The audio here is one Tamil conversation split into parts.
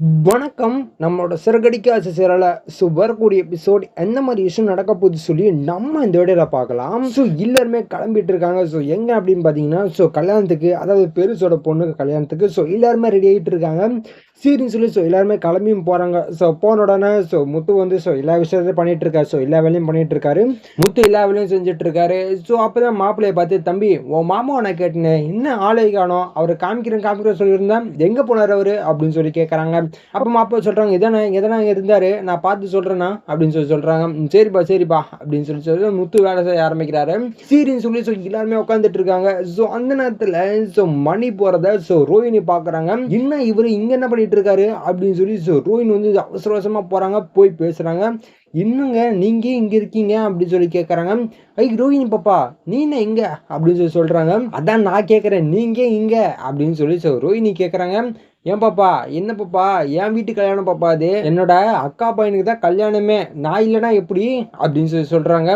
வணக்கம். நம்மளோட சிறகடிக்க ஆசையரால வரக்கூடிய எபிசோட் எந்த மாதிரி விஷயம் நடக்க போகுது சொல்லி நம்ம இந்த வீடியோல பார்க்கலாம். எல்லாருமே கிளம்பிட்டு இருக்காங்க. எங்க அப்படின்னு பார்த்தீங்கன்னா கல்யாணத்துக்கு, அதாவது பெருசோட பொண்ணுக்கு கல்யாணத்துக்கு எல்லாருமே ரெடி ஆகிட்டு இருக்காங்க. சரின்னு சொல்லி எல்லாருமே கிளம்பியும் போறாங்க. போன உடனே முத்து வந்து எல்லா விஷயத்தையும் பண்ணிட்டு இருக்காரு. எல்லா வேலையும் பண்ணிட்டு இருக்காரு. முத்து எல்லா வேலையும் செஞ்சுட்டு இருக்காரு. அப்பதான் மாப்பிள்ளைய பார்த்து, தம்பி உன் மாமாவை நான் கேட்டேன், இன்னும் ஆளை காணோம், அவரை காமிக்கிறேன் சொல்லியிருந்தேன், எங்க போனார் அவரு அப்படின்னு சொல்லி கேட்கறாங்க. அப்ப மாப்பிள்ளை சொல்றாங்க, இங்கதானே இருந்தாரு, நான் பார்த்து சொல்றேன்னா அப்படின்னு சொல்றாங்க. சரிப்பா அப்படின்னு சொல்லி முத்து வேலை செய்ய ஆரம்பிக்கிறாரு. சரின்னு சொல்லி எல்லாருமே உட்காந்துட்டு இருக்காங்க. அந்த நேரத்துல மணி போறத ரோஹிணி பாக்குறாங்க. என்ன இவரு இங்க என்ன பண்ணிட்டு இருக்காரு அப்படின்னு சொல்லி ரோஹிணி வந்து அவசர அவசரமா போறாங்க, போய் பேசுறாங்க. இன்னுங்க நீங்க இங்க இருக்கீங்க அப்படின்னு சொல்லி கேட்கறாங்க. ரோஹிணி பாப்பா நீ என்ன இங்க அப்படின்னு சொல்லி சொல்றாங்க. அதான் நான் கேட்கறேன், நீங்க இங்க அப்படின்னு சொல்லி ரோஹிணி கேட்கறாங்க. ஏன் பாப்பா, என்ன பாப்பா, என் வீட்டு கல்யாணம் பாப்பா, அது என்னோட அக்கா பையனுக்கு தான் கல்யாணமே, நான் இல்லைன்னா எப்படி அப்படின்னு சொல்லி சொல்றாங்க.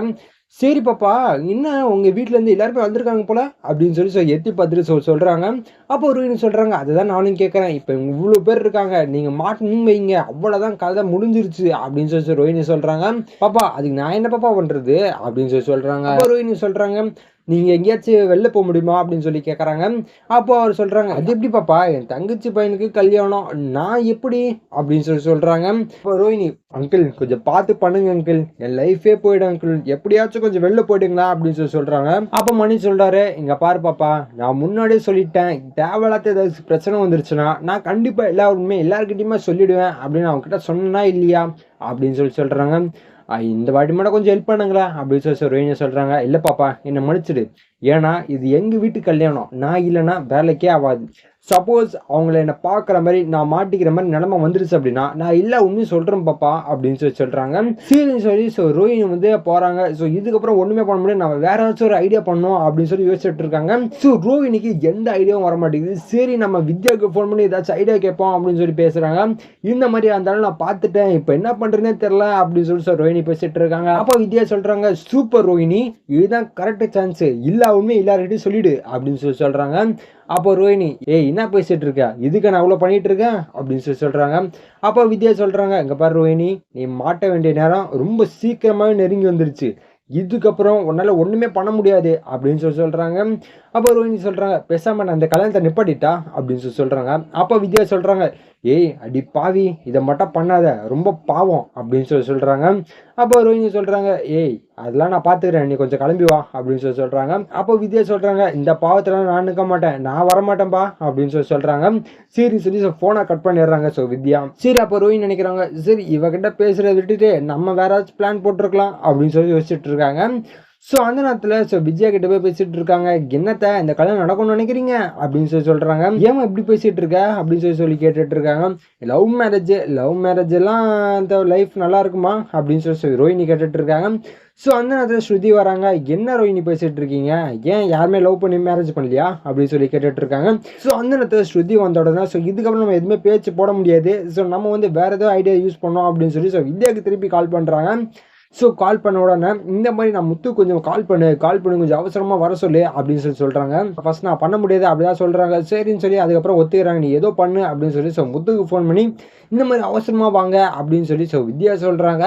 சரி பாப்பா, என்ன உங்க வீட்டுல இருந்து எல்லாருமே வந்திருக்காங்க போல அப்படின்னு சொல்லி எத்தி பார்த்துட்டு சொல்றாங்க. அப்போ ரோஹிணி சொல்றாங்க, அதுதான் நானும் கேட்கறேன், இப்ப இவ்வளவு பேர் இருக்காங்க, நீங்க மாட்டணும் வைங்க, அவ்வளவுதான் கதை முடிஞ்சிருச்சு அப்படின்னு சொல்லி ரோஹிணி சொல்றாங்க. பாப்பா அதுக்கு நான் என்ன பாப்பா பண்றது அப்படின்னு சொல்லி சொல்றாங்க. அப்போ ரோஹிணி சொல்றாங்க, நீங்க எங்கேயாச்சும் வெளில போக முடியுமா அப்படின்னு சொல்லி கேட்கறாங்க. அப்போ அவர் சொல்றாங்க, அது எப்படி பாப்பா, என் தங்கச்சி பையனுக்கு கல்யாணம், நான் எப்படி அப்படின்னு சொல்லி சொல்றாங்க. இப்போ ரோஹிணி, அங்கிள் கொஞ்சம் பார்த்து பண்ணுங்க அங்கிள், என் லைஃபே போயிடும் அங்கிள், எப்படியாச்சும் கொஞ்சம் வெளில போயிடுங்களா அப்படின்னு சொல்லி சொல்றாங்க. அப்ப மணி சொல்றாரு, இங்க பாரு பாப்பா, நான் முன்னாடியே சொல்லிட்டேன், தேவையில்லாத ஏதாவது பிரச்சனை வந்துருச்சுன்னா நான் கண்டிப்பா எல்லாருக்கிட்டையுமே சொல்லிடுவேன் அப்படின்னு அவங்க கிட்ட சொன்னா இல்லையா அப்படின்னு சொல்லி சொல்றாங்க. இந்த வாட்டி மட்டும் கொஞ்சம் ஹெல்ப் பண்ணுங்களா அப்படின்னு சொல்லி ரோஹிணி சொல்றாங்க. இல்ல பாப்பா என்னை மன்னிச்சிடு, ஏன்னா இது எங்க வீட்டு கல்யாணம், நான் இல்லைன்னா வேலைக்கே ஆகாது. சப்போஸ் அவங்கள என்னை பார்க்குற மாதிரி நான் மாட்டிக்கிற மாதிரி நிலைமை வந்துருச்சு அப்படின்னா நான் இல்லை உண்மையும் சொல்கிறேன் பாப்பா அப்படின்னு சொல்கிறாங்க. சரின்னு சொல்லி ரோஹிணி வந்து போகிறாங்க. இதுக்கப்புறம் ஒன்றுமே பண்ண முடியாது, நம்ம வேற ஏதாச்சும் ஒரு ஐடியா பண்ணோம் அப்படின்னு சொல்லி யோசிச்சுட்டு இருக்காங்க. ரோஹிணிக்கு எந்த ஐடியாவும் வர மாட்டேங்குது. சரி நம்ம வித்யாவுக்கு ஃபோன் பண்ணி ஏதாச்சும் ஐடியா கேட்போம் அப்படின்னு சொல்லி பேசுகிறாங்க. இந்த மாதிரி இருந்தாலும் நான் பார்த்துட்டேன், இப்போ என்ன பண்ணுறேன்னே தெரில அப்படின்னு சொல்லி ரோஹிணி பேசிட்டு இருக்காங்க. அப்போ வித்யா சொல்கிறாங்க, சூப்பர் ரோஹிணி, இதுதான் கரெக்ட் சான்ஸ், இல்லா உண்மை எல்லார்கிட்டையும் சொல்லிடு அப்படின்னு சொல்லி சொல்கிறாங்க. அப்போ ரோஹிணி, ஏய் என்ன பேசிட்டு இருக்க, இதுக்கு நான் அவ்வளோ பண்ணிட்டு இருக்கேன் அப்படின்னு சொல்லி சொல்றாங்க. அப்போ வித்யா சொல்றாங்க, இங்க பாரு ரோஹிணி, நீ மாட்ட வேண்டிய நேரம் ரொம்ப சீக்கிரமாவே நெருங்கி வந்துருச்சு, இதுக்கப்புறம் உன்னால ஒண்ணுமே பண்ண முடியாது அப்படின்னு சொல்லி சொல்றாங்க. அப்போ ரோஹிணி சொல்றாங்க, பேசாம நான் அந்த கல்யாணத்தை நிப்பாட்டிட்டா அப்படின்னு சொல்லி சொல்றாங்க. அப்போ வித்யா சொல்றாங்க, ஏய் அடி பாவி, இதை மட்டும் பண்ணாத, ரொம்ப பாவம் அப்படின்னு சொல்லி சொல்றாங்க. அப்போ ரோஹிணி சொல்றாங்க, ஏய் அதெல்லாம் நான் பாத்துக்கிறேன், நீ கொஞ்சம் கிளம்பி வா அப்படின்னு சொல்லி சொல்றாங்க. அப்போ வித்யா சொல்றாங்க, இந்த பாவத்துல நான் நிற்க மாட்டேன், நான் வரமாட்டேன்பா அப்படின்னு சொல்லி சொல்றாங்க. சரி சொல்லி போனை கட் பண்ணிடுறாங்க வித்யா. சரி அப்போ ரோஹிணி நினைக்கிறாங்க, சரி இவகிட்ட பேசுறத விட்டுட்டு நம்ம வேற ஏதாச்சும் பிளான் போட்டிருக்கலாம் அப்படின்னு சொல்லி யோசிச்சுட்டு இருக்காங்க. அந்த நேரத்தில் விஜயா கிட்ட போய் பேசிட்டு இருக்காங்க. என்னத்த இந்த கல்யாணம் நடக்கும்னு நினைக்கிறீங்க அப்படின்னு சொல்லி சொல்றாங்க. ஏன் இப்படி பேசிட்டு இருக்க அப்படின்னு சொல்லி கேட்டுட்டு இருக்காங்க. லவ் மேரேஜ் எல்லாம் இந்த லைஃப் நல்லா இருக்குமா அப்படின்னு சொல்லி ரோஹிணி கேட்டுட்டு இருக்காங்க. அந்த நேரத்தில் ஸ்ருதி வராங்க. என்ன ரோஹிணி பேசிட்டு இருக்கீங்க, ஏன் யாருமே லவ் பண்ணி மேரேஜ் பண்ணலையா அப்படின்னு சொல்லி கேட்டுட்டு இருக்காங்க. அந்த நேரத்தில் ஸ்ருதி வந்த உடனே இதுக்கப்புறம் நம்ம எதுவுமே பேச்சு போட முடியாது, நம்ம வந்து வேற ஏதோ ஐடியா யூஸ் பண்ணோம் அப்படின்னு சொல்லி வித்யாவுக்கு திருப்பி கால் பண்றாங்க. கால் பண்ண உடனே இந்த மாதிரி நான் முத்து கொஞ்சம் கால் பண்ணி கொஞ்சம் அவசரமா வர சொல்லு அப்படின்னு சொல்லி சொல்றாங்க. ஃபர்ஸ்ட் நான் பண்ண முடியாது அப்படிதான் சொல்றாங்க. சரின்னு சொல்லி அதுக்கப்புறம் ஒத்துக்கிறாங்க, நீ ஏதோ பண்ணு அப்படின்னு சொல்லி முத்துக்கு ஃபோன் பண்ணி இந்த மாதிரி அவசரமா வாங்க அப்படின்னு சொல்லி வித்யா சொல்றாங்க.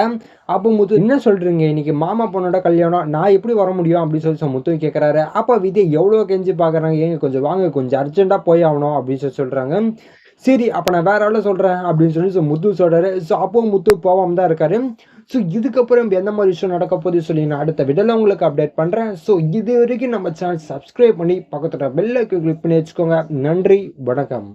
அப்போ முத்து, என்ன சொல்றீங்க, இன்னைக்கு மாமா பொண்ணோட கல்யாணம், நான் எப்படி வர முடியும் அப்படின்னு சொல்லி முத்து கேட்கறாரு. அப்போ வித்யா எவ்வளோ கெஞ்சி பாக்குறாங்க, ஏங்க கொஞ்சம் வாங்க, கொஞ்சம் அர்ஜென்ட்டா போய் ஆகணும் அப்படின்னு சொல்லி சொல்றாங்க. சரி அப்போ நான் வேற ஆள சொல்கிறேன் அப்படின்னு சொல்லி முத்து சொல்கிறாரு. அப்போ முத்து போகாம தான் இருக்காரு. இதுக்கப்புறம் எந்த மாதிரி விஷயம் நடக்க போகுது சொல்லி நான் அடுத்த வீடியோல உங்களுக்கு அப்டேட் பண்ணுறேன். இது வரைக்கும் நம்ம சேனல் சப்ஸ்கிரைப் பண்ணி பக்கத்துல பெல் ஐகானை கிளிக் பண்ணி வச்சுக்கோங்க. நன்றி, வணக்கம்.